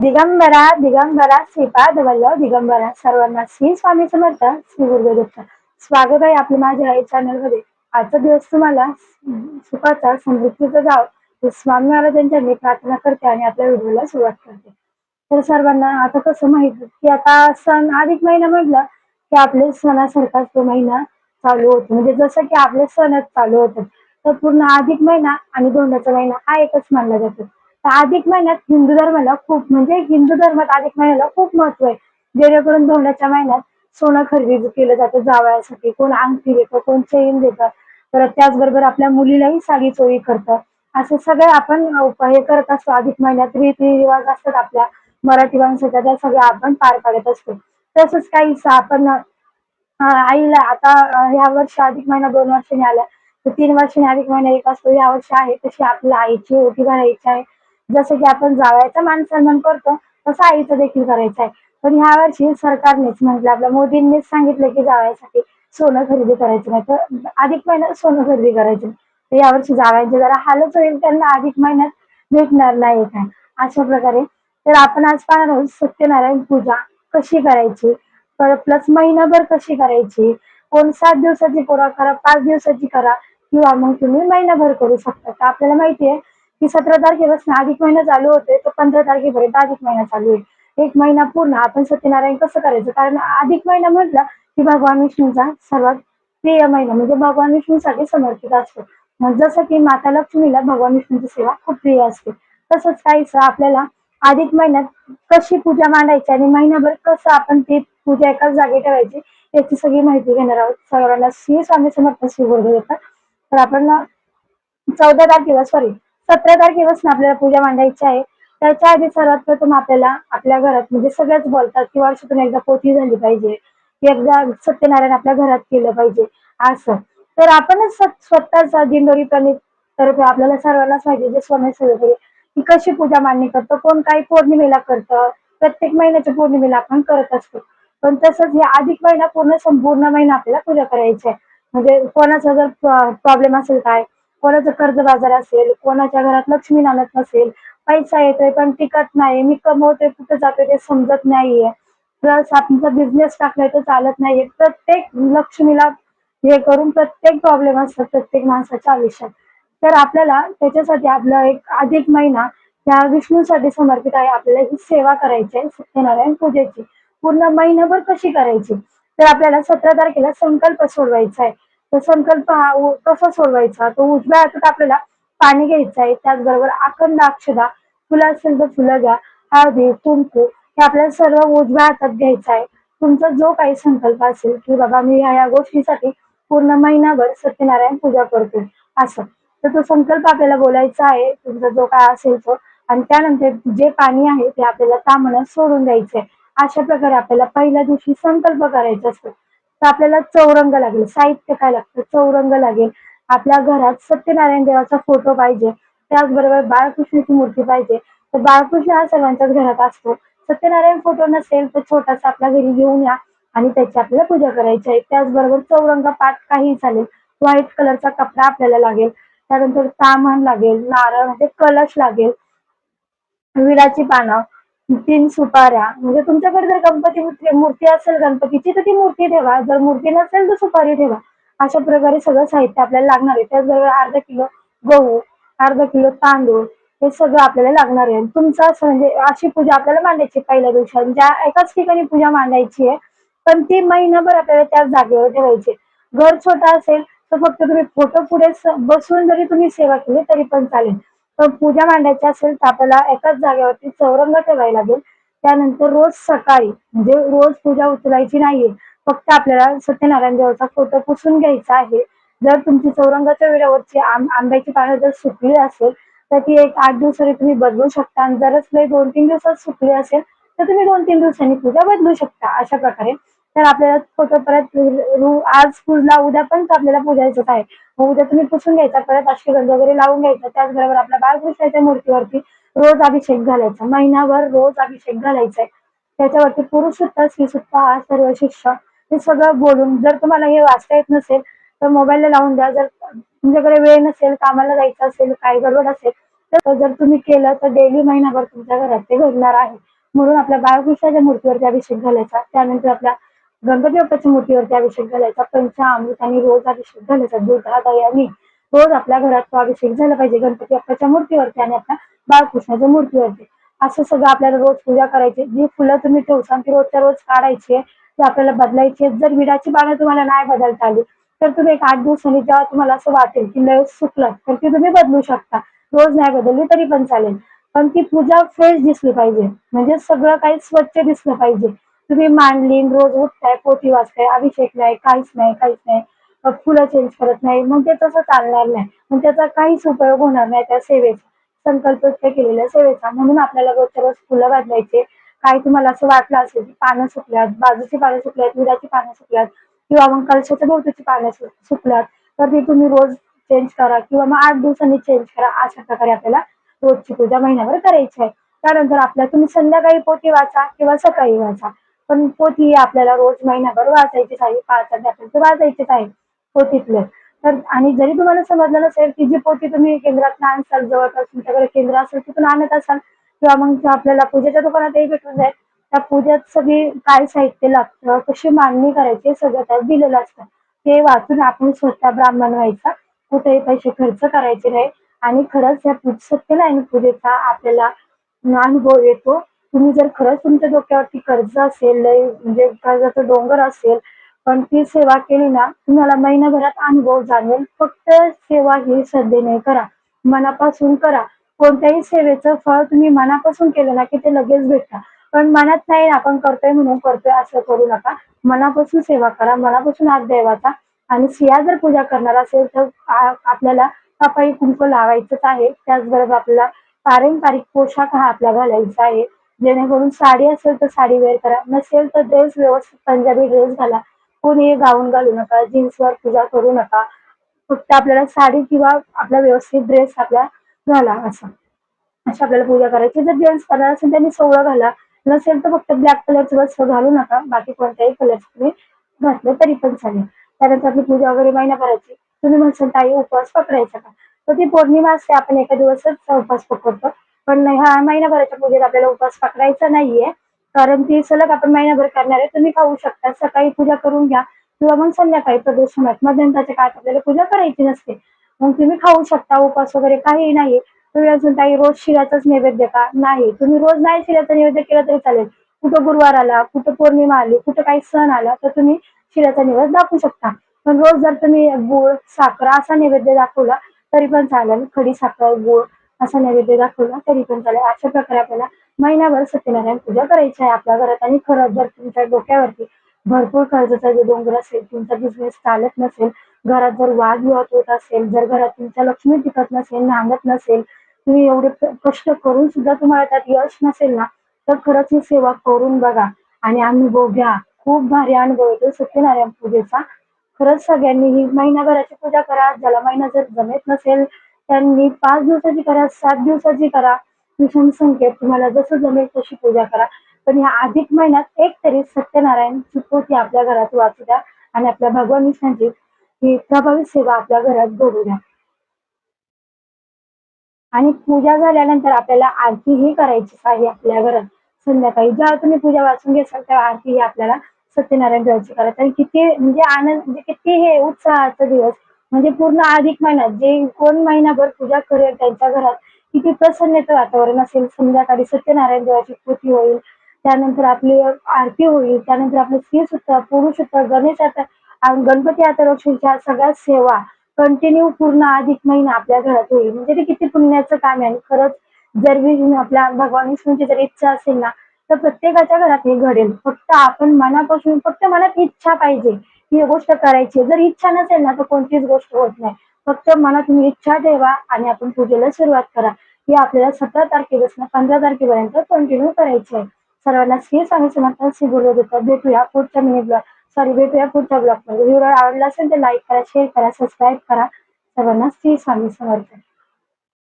दिगंबरा दिगंबरा श्रीपाद वल्लभ दिगंबरा सर्वांना श्री स्वामी समर्थ श्री गुरुदेव. स्वागत आहे आपल्या माझ्या या चॅनल मध्ये. आजचा दिवस तुम्हाला सुखाचा समृद्धीचा जाव स्वामी महाराजांच्या मी प्रार्थना करते आणि आपल्या व्हिडिओला सुरुवात करते. तर सर्वांना आता कसं माहित की आता सण अधिक महिना म्हटलं की आपले सणासारखाच तो महिना चालू होतो. म्हणजे जसं की आपले सणच चालू होतात तर पूर्ण अधिक महिना आणि धोंड्याचा महिना हा एकच मानला जातो. तर अधिक महिन्यात हिंदू धर्माला खूप म्हणजे हिंदू धर्मात अधिक महिन्याला खूप महत्व आहे. जेणेकरून धोंड्याच्या महिन्यात सोनं खरेदी केलं जातं जावयासाठी. कोण अंगठी देतं, कोण चैन देतं, परत त्याचबरोबर आपल्या मुलीलाही साडी चोळी करतात. असे सगळे आपण हे करत असतो. अधिक महिन्यात रीतिरिवाज असतात आपल्या मराठी माणसाच्या, त्या सगळ्या आपण पार पाडत असतो. तसंच काही आपण आईला आता ह्या वर्षी अधिक महिना 2 वर्षांनी आला तर 3 वर्षांनी अधिक महिना एक असतो. या वर्षी आहे तशी आपल्या आईची ओटी भरायची आहे. जसं की आपण जावयाचा मान सन्मान करतो तसं आईचं देखील करायचं आहे. पण ह्या वर्षी सरकारनेच म्हटलं, आपल्या मोदींनीच सांगितलं की जावयासाठी सोनं खरेदी करायचं नाही, तर अधिक महिन्यात सोनं खरेदी करायचं नाही. तर यावर्षी जावयांचे जरा हालच होईल, त्यांना अधिक महिन्यात भेटणार नाही काय अशा प्रकारे. तर आपण आज पाहणार आहोत सत्यनारायण पूजा कशी करायची, प्लस महिनाभर कशी करायची. कोण 7 दिवसाची करा, 5 दिवसाची करा किंवा मग तुम्ही महिनाभर करू शकता. तर आपल्याला माहिती आहे की 17 तारखेपासून अधिक महिना चालू होते तर 15 तारखेपर्यंत अधिक महिना चालू आहे. एक महिना पूर्ण आपण सत्यनारायण कसं करायचं, कारण अधिक महिना म्हटलं की भगवान विष्णूचा सर्वात प्रिय महिना, म्हणजे भगवान विष्णूसाठी समर्पित असतो. मग जसं की माता लक्ष्मीला भगवान विष्णूची सेवा खूप प्रिय असते, तसंच काहीच आपल्याला अधिक महिन्यात कशी पूजा मांडायची आणि महिनाभर कसं आपण ती पूजा एकाच जागी ठेवायची याची सगळी माहिती घेणार आहोत. सर्वांना श्री स्वामी समर्थ श्री गुरुदेव दत्त. तर आपण 14 तारखेला सॉरी 17 तारखेपासून आपल्याला पूजा मांडायची आहे. त्याच्या आधी सर्वात प्रथम आपल्याला आपल्या घरात म्हणजे सगळेच बोलतात की वर्षातून एकदा पोथी झाली पाहिजे, एकदा सत्यनारायण आपल्या घरात केलं पाहिजे असं. तर आपणच स्वतःचा दिंडोरी प्रणित तर्फे आपल्याला सर्वांनाच माहिती जे स्वामी सेवेकरी की कशी पूजा मांडणी करतो. कोण काही पौर्णिमेला करतं, प्रत्येक महिन्याच्या पौर्णिमेला आपण करत असतो. पण तसंच हे अधिक महिना पूर्ण संपूर्ण महिना आपल्याला पूजा करायची आहे. म्हणजे कोणाचा जर प्रॉब्लेम असेल, काय कोणाचं कर्ज बाजार असेल, कोणाच्या घरात लक्ष्मी नांदत नसेल, पैसा येतोय पण टिकत नाही, मी कमवतोय कुठे जातोय ते समजत नाहीये, प्लस आपला बिझनेस टाकलाय तर चालत नाहीये, प्रत्येक लक्ष्मीला हे करून प्रत्येक प्रॉब्लेम असतात प्रत्येक माणसाच्या आयुष्यात. तर आपल्याला त्याच्यासाठी आपला एक अधिक महिना त्या विष्णूसाठी समर्पित आहे. आपल्याला ही सेवा करायची आहे सत्यनारायण पूजेची. पूर्ण महिनाभर कशी करायची, तर आपल्याला 17 तारखेला संकल्प सोडवायचा आहे. तर संकल्प हा कसा सोडवायचा, तो उजव्या हातात आपल्याला पाणी घ्यायचं आहे. त्याचबरोबर अखंड अक्षदा, फुलं असेल तर फुलं घ्या, हळदी कुंकू हे आपल्याला सर्व उजव्या हातात घ्यायचं आहे. तुमचा जो काही संकल्प असेल की बाबा मी या गोष्टीसाठी पूर्ण महिनाभर सत्यनारायण पूजा करतो असं, तर तो संकल्प आपल्याला बोलायचा आहे तुमचा जो काय असेल तो. आणि त्यानंतर जे पाणी आहे ते आपल्याला ताम्हण्यात सोडून द्यायचंय. अशा प्रकारे आपल्याला पहिल्या दिवशी संकल्प करायचा असतो. तर आपल्याला चौरंग लागेल. साहित्य काय लागतं, चौरंग लागेल. आपल्या घरात सत्यनारायण देवाचा फोटो पाहिजे. त्याचबरोबर बाळकृष्णाची मूर्ती पाहिजे. तर बाळकृष्ण हा सर्वांच्याच घरात असतो. सत्यनारायण फोटो नसेल तर छोटासा आपल्या घरी घेऊन या आणि त्याची आपल्याला पूजा करायची आहे. त्याचबरोबर चौरंग पाठ काही चालेल. व्हाईट कलरचा कपडा आपल्याला लागेल. त्यानंतर ताम्हण लागेल, नारळ म्हणजे कलश लागेल, विडाची पानं, 3 सुपाऱ्या. म्हणजे तुमच्याकडे जर गणपती मूर्ती असेल गणपतीची तर ती मूर्ती ठेवा, जर मूर्ती नसेल तर सुपारी ठेवा. अशा प्रकारे सगळं साहित्य आपल्याला लागणार आहे. त्याचबरोबर अर्धा किलो गहू, अर्धा किलो तांदूळ हे सगळं आपल्याला लागणार आहे. तुमचं असं म्हणजे अशी पूजा आपल्याला मांडायची पहिल्या दिवशी. ज्या एकाच ठिकाणी पूजा मांडायची आहे पण ती महिनाभर आपल्याला त्याच जागेवर ठेवायची. घर छोटं असेल तर फक्त तुम्ही फोटो पुढे बसून जरी तुम्ही सेवा केली तरी पण चालेल. तर पूजा मांडायची असेल तर आपल्याला एकाच जागेवरती चौरंग ठेवायला लागेल. त्यानंतर रोज सकाळी म्हणजे रोज पूजा उचलायची नाहीये, फक्त आपल्याला सत्यनारायण देवाचा फोटो पुसून घ्यायचा आहे. जर तुमची चौरंगाच्या वेळेवरची आंब्याची पानं जर सुकली असेल तर ती एक 8 दिवसांनी तुम्ही बदलू शकता आणि जरच लय 2-3 दिवसात सुकली असेल तर तुम्ही 2-3 दिवसांनी पूजा बदलू शकता अशा प्रकारे. तर आपल्याला फोटो परत आज पुजला उद्या पण आपल्याला पुजायचंच आहे. मग उद्या तुम्ही पुसून घ्यायचा, परत अष्टगंध वगैरे लावून घ्यायचा. त्याचबरोबर आपल्या बाळकृष्णाच्या मूर्तीवरती रोज अभिषेक घालायचा, महिनाभर रोज अभिषेक घालायचा आहे. त्याच्यावरती पुरुष सुत्ता, स्त्री सुत्ता हा सर्व शिष्य हे सगळं बोलून, जर तुम्हाला हे वाचता येत नसेल तर मोबाईलला लावून द्या. जर तुमच्याकडे वेळ नसेल, कामाला जायचं असेल, काही गडबड असेल तर जर तुम्ही केलं तर डेली महिनाभर तुमच्या घरात ते घडणार आहे. म्हणून आपल्या बाळकृष्णाच्या मूर्तीवरती अभिषेक घालायचा. त्यानंतर आपल्या गणपती बाप्पाच्या मूर्तीवरती अभिषेक घालायचा. पंचामृत आणि रोज अभिषेक घालायचा. दुधादयाने रोज आपल्या घरात तो अभिषेक झाला पाहिजे गणपती बाप्पाच्या मूर्तीवरती आणि आपल्या बाळकृष्णाच्या मूर्तीवरती. असं सगळं आपल्याला रोज पूजा करायची. जी फुलं तुम्ही ठेवसान ती रोजच्या रोज काढायची, ते आपल्याला बदलायची. जर विडाची पानं तुम्हाला नाही बदलता आली तर तुम्ही एक 8 दिवसांनी जेव्हा तुम्हाला असं वाटेल की लय सुकलं तर ती तुम्ही बदलू शकता. रोज नाही बदलली तरी पण चालेल. पण ती पूजा फ्रेश दिसली पाहिजे, म्हणजे सगळं काही स्वच्छ दिसलं पाहिजे. तुम्ही मांडली रोज उठताय, पोथी वाचताय, अभिषेक नाही, काहीच नाही, फुलं चेंज करत नाही, मग ते तसं चालणार नाही. मग त्याचा काहीच उपयोग होणार नाही त्या सेवेचा, संकल्प केलेल्या सेवेचा. म्हणून आपल्याला रोजच्या रोज फुलं बदलायचे. काही तुम्हाला असं वाटलं असेल की पानं सुकल्यात, बाजूची पानं सुकल्यात, विडाची पानं सुकल्यात किंवा मग कलशाच्या भोवतीची पानं सुकल्यात, तर ती तुम्ही रोज चेंज करा किंवा मग 8 दिवसांनी चेंज करा. अशा प्रकारे आपल्याला रोजची पूजा महिनाभर करायची आहे. त्यानंतर आपल्या तुम्ही संध्याकाळी पोथी वाचा किंवा सकाळी वाचा, पण पोथी आपल्याला रोज महिनाभर वाचायचीच आहे. 5 अध्याय वाचायचीच आहे पोथीतले. तर आणि जरी तुम्हाला समजलं नसेल की जी पोथी तुम्ही केंद्रात आणसाल, जवळपास तुमच्याकडे केंद्र असेल तिथून आणत असाल किंवा मग आपल्याला पूजेच्या दुकानातही भेटून जाईल. त्या पूजेत सगळी काय साहित्य लागतं, कशी मांडणी करायची, सगळं त्यात दिलेलं असतं. ते वाचून आपण स्वतः ब्राह्मण व्हायचा, कुठेही पैसे खर्च करायचे नाही आणि खरंच या सत्यनारायण पूजेचा आपल्याला अनुभव येतो. तुम्ही जर खरंच तुमच्या डोक्यावरती कर्ज असेल, लय म्हणजे कर्जाचं डोंगर असेल, पण ती सेवा केली ना तुम्हाला महिनाभरात अनुभव जाणवेल. फक्त सेवा ही श्रद्धेने करा, मनापासून करा. कोणत्याही सेवेचं फळ तुम्ही मनापासून केलं ना की ते लगेच भेटतं. पण मनात नाही आपण करतोय म्हणून करतोय असं करू नका. मनापासून सेवा करा, मनापासून हात देवाचा. आणि स्त्रिया जर पूजा करणार असेल तर आपल्याला पपई कुंकू लावायचंच आहे. त्याचबरोबर आपल्याला पारंपरिक पोशाख हा आपला घालायचा आहे. जेणेकरून साडी असेल तर साडी वेअर करा, नसेल तर ड्रेस व्यवस्थित पंजाबी ड्रेस घाला. कोणी गाऊन घालू नका, जीन्सवर पूजा करू नका. फक्त आपल्याला साडी किंवा आपला व्यवस्थित ड्रेस आपला घाला. अशी आपल्याला पूजा करायची. जर जेंट्स करणार असेल त्यांनी सोवळं घाला, नसेल तर फक्त ब्लॅक कलरचं वस्त्र घालू नका. बाकी कोणत्याही कलरचं तुम्ही घातलं तरी पण चालेल. त्यानंतर आपली पूजा वगैरे महिनाभराची. तुम्ही म्हणसाल ताई उपवास पकडायचा का? तर ती पौर्णिमा असते, आपण एका दिवसच उपवास पकडतो. पण ह्या महिनाभराच्या पूजेत आपल्याला उपवास पकडायचा नाहीये, कारण ती सलग आपण महिनाभर करणार आहे. तुम्ही खाऊ शकता. सकाळी पूजा करून घ्या किंवा मग संध्याकाळी प्रदोषणात मध्यंतराच्या काळात आपल्याला पूजा करायची नसते. मग तुम्ही खाऊ शकता. उपवास वगैरे काही नाही. तुम्ही अजून काही रोज शिऱ्याचाच नैवेद्य का? नाही. तुम्ही रोज नाही शिऱ्याचा नैवेद्य केला तरी चालेल. कुठं गुरुवार आला, कुठं पौर्णिमा आली, कुठं काही सण आला तर तुम्ही शिऱ्याचा नैवेद्य दाखवू शकता. पण रोज जर तुम्ही गुळ, साखर असा नैवेद्य दाखवला तरी पण चालेल. खडी साखर, गुळ असा नैवेद्य दाखवला तरी पण चालेल. अशा प्रकारे आपल्याला महिनाभर सत्यनारायण पूजा करायची आहे आपल्या घरात. आणि खरंच जर तुमच्या डोक्यावरती भरपूर कर्जाचा जो डोंगर असेल, तुमचा बिझनेस चालत नसेल, घरात जर वादविवाद होत असेल, जर घरात तुमच्या लक्ष्मी टिकत नसेल, नांदत नसेल, तुम्ही एवढे कष्ट करून सुद्धा तुम्हाला त्यात यश नसेल ना, तर खरंच ही सेवा करून बघा आणि अनुभव घ्या. खूप भारी अनुभव येतो सत्यनारायण पूजेचा. खरंच सगळ्यांनी ही महिनाभराची पूजा करा. ज्याला महिना जर जमत नसेल त्यांनी 5 दिवसाची करा, 7 दिवसाची करा. विषम संख्येत तुम्हाला जसं जमेल तशी पूजा करा. पण या अधिक महिन्यात एक तरी सत्यनारायणची पोथी आपल्या घरात वाचू द्या आणि आपल्या भगवान विष्णूंची ही प्रभावी सेवा आपल्या घरात घडू द्या. आणि पूजा झाल्यानंतर आपल्याला आरतीही करायची आहे आपल्या घरात. संध्याकाळी जेव्हा तुम्ही पूजा वाचून घेसाल तेव्हा आरती ही आपल्याला सत्यनारायण देवाची करायची. आणि किती म्हणजे आनंद, म्हणजे किती हे उत्साहाचा दिवस. म्हणजे पूर्ण अधिक महिन्यात जे कोण महिनाभर पूजा करेल त्यांच्या घरात किती प्रसन्नतेचं वातावरण असेल. संध्याकाळी सत्यनारायण देवाची स्तुती होईल, त्यानंतर आपली आरती होईल, त्यानंतर आपलं स्त्रीसुत्त, पुरुषसुत्त, गणेशाचा गणपती आतरक्षीच्या सगळ्या सेवा कंटिन्यू पूर्ण अधिक महिना आपल्या घरात होईल. म्हणजे ते किती पुण्याचं काम आहे. आणि खरंच जर आपल्या भगवान विष्णूंची जर इच्छा असेल ना तर प्रत्येकाच्या घरात हे घडेल. फक्त आपण मनापासून, फक्त मनात इच्छा पाहिजे ही गोष्ट करायची. जर इच्छा नसेल ना तर कोणतीच गोष्ट होत नाही. फक्त मनात तुम्ही इच्छा ठेवा आणि आपण पूजेला सुरुवात करा. ही आपल्याला 17 तारखेपासून 15 तारखेपर्यंत कंटिन्यू करायची आहे. सर्वांना श्री स्वामी समर्थ, श्री गुरुदेव. भेटूया पुढच्या मिनी ब्लॉग, भेटूया पुढच्या ब्लॉग मध्ये. व्हिडिओ आवडला असेल तर लाईक करा, शेअर करा, सबस्क्राईब करा. सर्वांना श्री स्वामी समर्थ.